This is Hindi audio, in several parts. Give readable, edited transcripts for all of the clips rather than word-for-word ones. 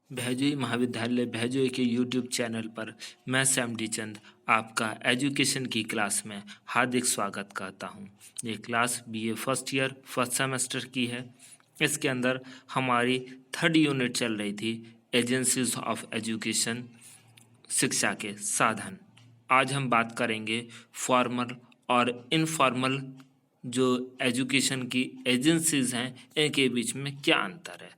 भैजोई महाविद्यालय भैजोई के यूट्यूब चैनल पर मैं सैम डी चंद आपका एजुकेशन की क्लास में हार्दिक स्वागत करता हूं। ये class BA first year first semester की है। इसके अंदर हमारी थर्ड यूनिट चल रही थी एजेंसीज ऑफ एजुकेशन, शिक्षा के साधन। आज हम बात करेंगे फॉर्मल और इनफॉर्मल जो एजुकेशन की एजेंसीज हैं, इनके बीच में क्या अंतर है।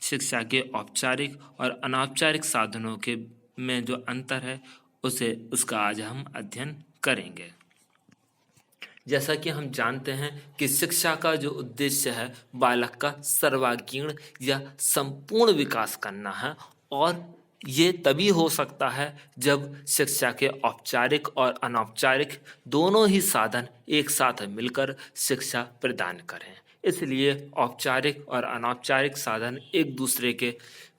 शिक्षा के औपचारिक और अनौपचारिक साधनों के में जो अंतर है उसका आज हम अध्ययन करेंगे। जैसा कि हम जानते हैं कि शिक्षा का जो उद्देश्य है बालक का सर्वांगीण या संपूर्ण विकास करना है, और ये तभी हो सकता है जब शिक्षा के औपचारिक और अनौपचारिक दोनों ही साधन एक साथ मिलकर शिक्षा प्रदान करें। इसलिए औपचारिक और अनौपचारिक साधन एक दूसरे के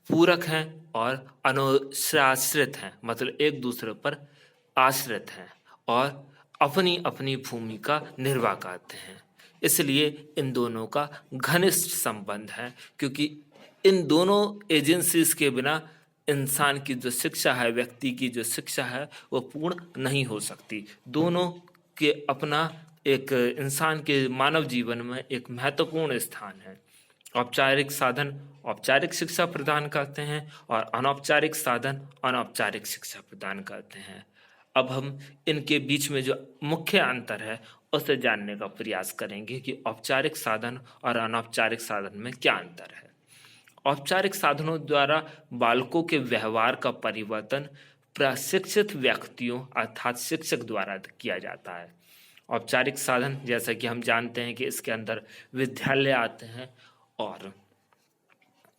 पूरक हैं और अनुशासित हैं, मतलब एक दूसरे पर आश्रित हैं और अपनी अपनी भूमिका निर्वाह करते हैं। इसलिए इन दोनों का घनिष्ठ संबंध है, क्योंकि इन दोनों एजेंसीज के बिना इंसान की जो शिक्षा है, व्यक्ति की जो शिक्षा है, वो पूर्ण नहीं हो सकती। दोनों के अपना एक इंसान के मानव जीवन में एक महत्वपूर्ण स्थान है। औपचारिक साधन औपचारिक शिक्षा प्रदान करते हैं और अनौपचारिक साधन अनौपचारिक शिक्षा प्रदान करते हैं। अब हम इनके बीच में जो मुख्य अंतर है उसे जानने का प्रयास करेंगे कि औपचारिक साधन और अनौपचारिक साधन में क्या अंतर है। औपचारिक साधनों द्वारा बालकों के व्यवहार का परिवर्तन प्रशिक्षित व्यक्तियों अर्थात शिक्षक द्वारा किया जाता है। औपचारिक साधन, जैसा कि हम जानते हैं कि इसके अंदर विद्यालय आते हैं और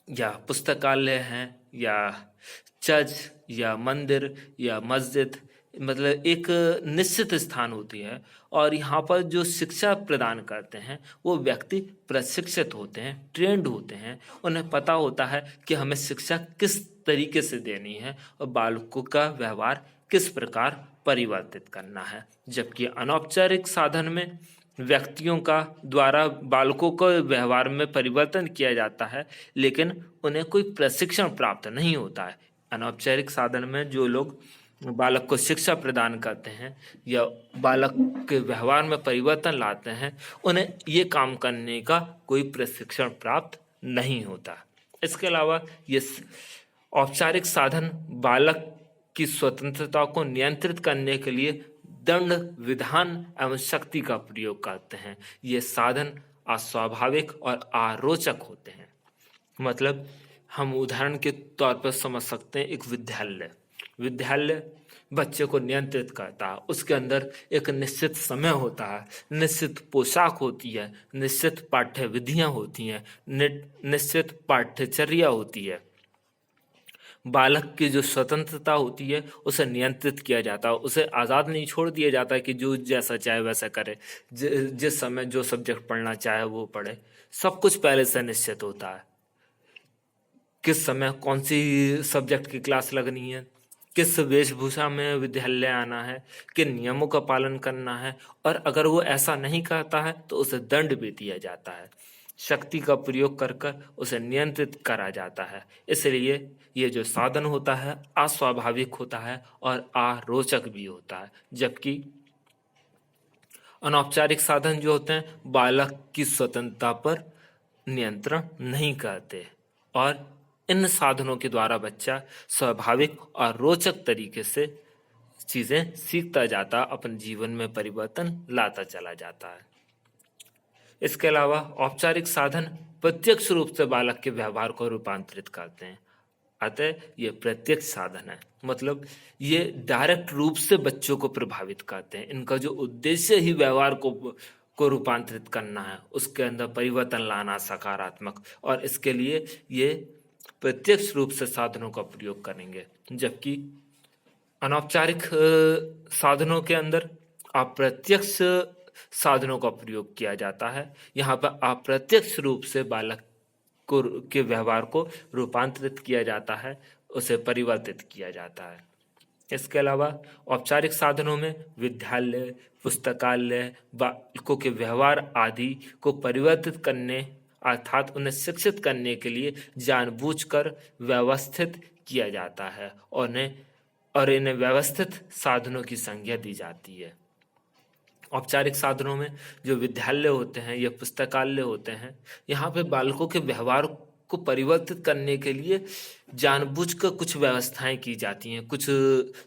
या पुस्तकालय हैं या चर्च या मंदिर या मस्जिद, मतलब एक निश्चित स्थान होती है, और यहाँ पर जो शिक्षा प्रदान करते हैं वो व्यक्ति प्रशिक्षित होते हैं, ट्रेंड होते हैं। उन्हें पता होता है कि हमें शिक्षा किस तरीके से देनी है और बालकों का व्यवहार किस प्रकार परिवर्तित करना है। जबकि अनौपचारिक साधन में व्यक्तियों का द्वारा बालकों को व्यवहार में परिवर्तन किया जाता है, लेकिन उन्हें कोई प्रशिक्षण प्राप्त नहीं होता है। अनौपचारिक साधन में जो लोग बालक को शिक्षा प्रदान करते हैं या बालक के व्यवहार में परिवर्तन लाते हैं, उन्हें ये काम करने का कोई प्रशिक्षण प्राप्त नहीं होता। इसके अलावा ये औपचारिक साधन बालक की स्वतंत्रता को नियंत्रित करने के लिए दंड, विधान एवं शक्ति का प्रयोग करते हैं। ये साधन अस्वाभाविक और अरोचक होते हैं। मतलब हम उदाहरण के तौर पर समझ सकते हैं, एक विद्यालय बच्चे को नियंत्रित करता है। उसके अंदर एक निश्चित समय होता है, निश्चित पोशाक होती है, निश्चित पाठ्य विधियां होती हैं, निश्चित पाठ्यचर्या होती है। बालक की जो स्वतंत्रता होती है उसे नियंत्रित किया जाता है, उसे आज़ाद नहीं छोड़ दिया जाता है कि जो जैसा चाहे वैसा करे, जिस समय जो सब्जेक्ट पढ़ना चाहे वो पढ़े। सब कुछ पहले से निश्चित होता है, किस समय कौन सी सब्जेक्ट की क्लास लगनी है, किस वेशभूषा में विद्यालय आना है, किन नियमों का पालन करना है, और अगर वो ऐसा नहीं करता है तो उसे दंड भी दिया जाता है। शक्ति का प्रयोग कर कर उसे नियंत्रित करा जाता है। इसलिए ये जो साधन होता है अस्वाभाविक होता है और अरोचक भी होता है। जबकि अनौपचारिक साधन जो होते हैं बालक की स्वतंत्रता पर नियंत्रण नहीं करते, और इन साधनों के द्वारा बच्चा स्वाभाविक और रोचक तरीके से चीजें सीखता जाता, अपने जीवन में परिवर्तन लाता चला जाता है। इसके अलावा औपचारिक साधन प्रत्यक्ष रूप से बालक के व्यवहार को रूपांतरित करते हैं। अतः ये प्रत्यक्ष साधन है, मतलब ये डायरेक्ट रूप से बच्चों को प्रभावित करते हैं। इनका जो उद्देश्य ही व्यवहार को रूपांतरित करना है, उसके अंदर परिवर्तन लाना सकारात्मक, और इसके लिए ये प्रत्यक्ष रूप से साधनों का प्रयोग करेंगे। जबकि अनौपचारिक साधनों के अंदर अप्रत्यक्ष साधनों का प्रयोग किया जाता है। यहाँ पर अप्रत्यक्ष रूप से बालक के व्यवहार को रूपांतरित किया जाता है, उसे परिवर्तित किया जाता है। इसके अलावा औपचारिक साधनों में विद्यालय, पुस्तकालय बालकों के व्यवहार आदि को परिवर्तित करने अर्थात उन्हें शिक्षित करने के लिए जानबूझकर व्यवस्थित किया जाता है और इन्हें व्यवस्थित साधनों की संज्ञा दी जाती है। औपचारिक साधनों में जो विद्यालय होते हैं या पुस्तकालय होते हैं, यहाँ पे बालकों के व्यवहार को परिवर्तित करने के लिए जानबूझकर कुछ व्यवस्थाएं की जाती हैं, कुछ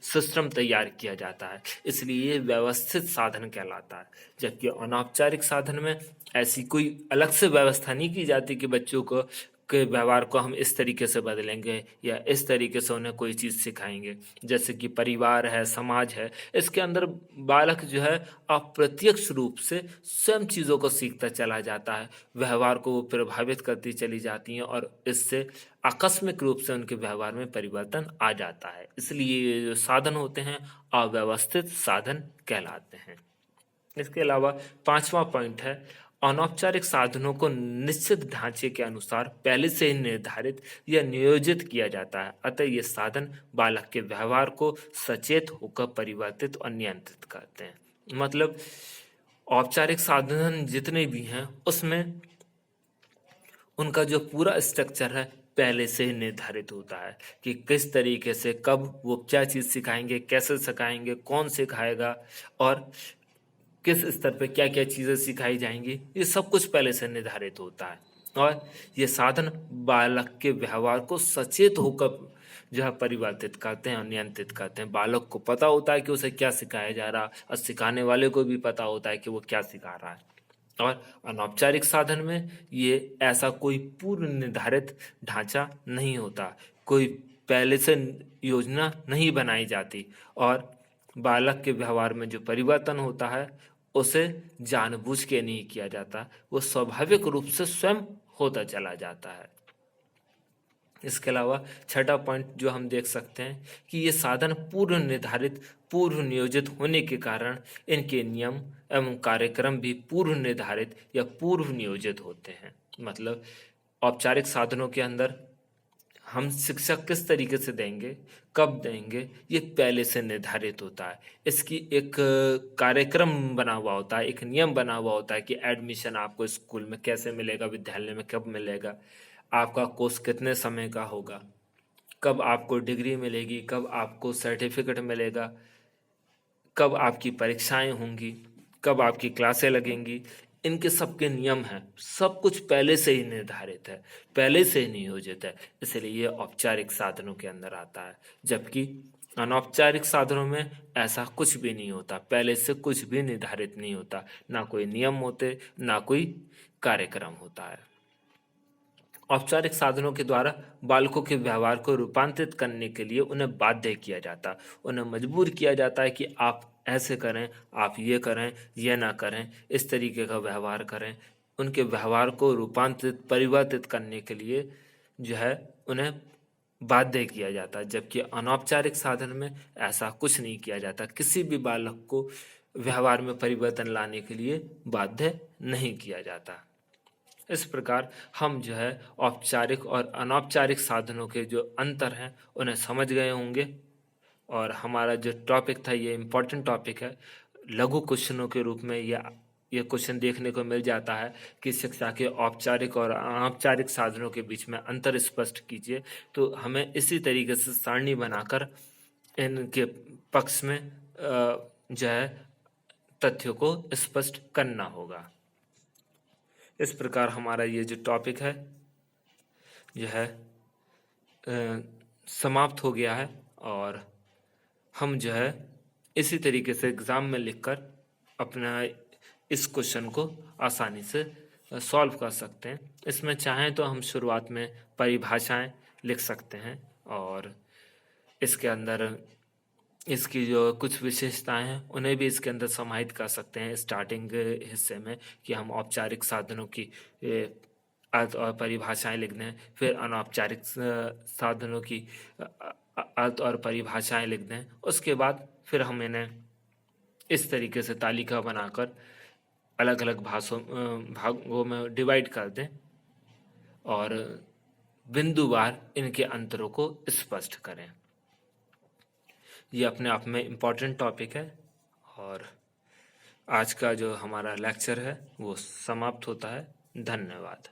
सिस्टम तैयार किया जाता है, इसलिए ये व्यवस्थित साधन कहलाता है। जबकि अनौपचारिक साधन में ऐसी कोई अलग से व्यवस्था नहीं की जाती कि बच्चों को के व्यवहार को हम इस तरीके से बदलेंगे या इस तरीके से उन्हें कोई चीज़ सिखाएंगे। जैसे कि परिवार है, समाज है, इसके अंदर बालक जो है अप्रत्यक्ष रूप से स्वयं चीज़ों को सीखता चला जाता है, व्यवहार को वो प्रभावित करती चली जाती हैं और इससे आकस्मिक रूप से उनके व्यवहार में परिवर्तन आ जाता है। इसलिए ये जो साधन होते हैं अव्यवस्थित साधन कहलाते हैं। इसके अलावा 5वां पॉइंट है, अनौपचारिक साधनों को निश्चित ढांचे के अनुसार पहले से ही निर्धारित या नियोजित किया जाता है, अतः ये साधन बालक के व्यवहार को सचेत होकर परिवर्तित और नियंत्रित करते हैं। मतलब औपचारिक साधन जितने भी हैं उसमें उनका जो पूरा स्ट्रक्चर है पहले से ही निर्धारित होता है कि किस तरीके से कब वो क्या चीज़ सिखाएंगे, कैसे सिखाएंगे, कौन सिखाएगा और किस स्तर पे क्या क्या चीज़ें सिखाई जाएंगी, ये सब कुछ पहले से निर्धारित होता है। और ये साधन बालक के व्यवहार को सचेत होकर जो है परिवर्तित करते हैं और नियंत्रित करते हैं। बालक को पता होता है कि उसे क्या सिखाया जा रहा है और सिखाने वाले को भी पता होता है कि वो क्या सिखा रहा है। और अनौपचारिक साधन में ये ऐसा कोई पूर्व निर्धारित ढांचा नहीं होता, कोई पहले से योजना नहीं बनाई जाती और बालक के व्यवहार में जो परिवर्तन होता है उसे जानबूझ के नहीं किया जाता, वो स्वाभाविक रूप से स्वयं होता चला जाता है। इसके अलावा 6वां पॉइंट जो हम देख सकते हैं कि ये साधन पूर्व निर्धारित, पूर्व नियोजित होने के कारण इनके नियम एवं कार्यक्रम भी पूर्व निर्धारित या पूर्व नियोजित होते हैं। मतलब औपचारिक साधनों के अंदर हम शिक्षा किस तरीके से देंगे, कब देंगे, ये पहले से निर्धारित होता है। इसकी एक कार्यक्रम बना हुआ होता है, एक नियम बना हुआ होता है कि एडमिशन आपको स्कूल में कैसे मिलेगा, विद्यालय में कब मिलेगा, आपका कोर्स कितने समय का होगा, कब आपको डिग्री मिलेगी, कब आपको सर्टिफिकेट मिलेगा, कब आपकी परीक्षाएं होंगी, कब आपकी क्लासें लगेंगी, इनके सबके नियम हैं, सब कुछ पहले से ही निर्धारित है, पहले से ही नियोजित है, इसलिए ये औपचारिक साधनों के अंदर आता है। जबकि अनौपचारिक साधनों में ऐसा कुछ भी नहीं होता, पहले से कुछ भी निर्धारित नहीं होता, ना कोई नियम होते, ना कोई कार्यक्रम होता है। औपचारिक साधनों के द्वारा बालकों के व्यवहार को रूपांतरित करने के लिए उन्हें बाध्य किया जाता, उन्हें मजबूर किया जाता है कि आप ऐसे करें, आप ये करें, ये ना करें, इस तरीके का व्यवहार करें। उनके व्यवहार को रूपांतरित, परिवर्तित करने के लिए जो है उन्हें बाध्य किया जाता है। जबकि अनौपचारिक साधन में ऐसा कुछ नहीं किया जाता, किसी भी बालक को व्यवहार में परिवर्तन लाने के लिए बाध्य नहीं किया जाता। इस प्रकार हम जो है औपचारिक और अनौपचारिक साधनों के जो अंतर हैं उन्हें समझ गए होंगे और हमारा जो टॉपिक था ये इम्पोर्टेंट टॉपिक है। लघु क्वेश्चनों के रूप में ये क्वेश्चन देखने को मिल जाता है कि शिक्षा के औपचारिक और अनौपचारिक साधनों के बीच में अंतर स्पष्ट कीजिए। तो हमें इसी तरीके से सारणी बनाकर इनके पक्ष में जो है तथ्यों को स्पष्ट करना होगा। इस प्रकार हमारा ये जो टॉपिक है यह समाप्त हो गया है और हम जो है इसी तरीके से एग्ज़ाम में लिखकर अपना इस क्वेश्चन को आसानी से सॉल्व कर सकते हैं। इसमें चाहें तो हम शुरुआत में परिभाषाएं लिख सकते हैं और इसके अंदर इसकी जो कुछ विशेषताएं हैं उन्हें भी इसके अंदर समाहित कर सकते हैं स्टार्टिंग हिस्से में कि हम औपचारिक साधनों की अर्थ और परिभाषाएं लिख दें, फिर अनौपचारिक साधनों की अर्थ और परिभाषाएं लिख दें। उसके बाद फिर हम इन्हें इस तरीके से तालिका बनाकर अलग अलग भागों में डिवाइड कर दें और बिंदुवार इनके अंतरों को स्पष्ट करें। ये अपने आप में इम्पॉर्टेंट टॉपिक है और आज का जो हमारा लेक्चर है वो समाप्त होता है। धन्यवाद।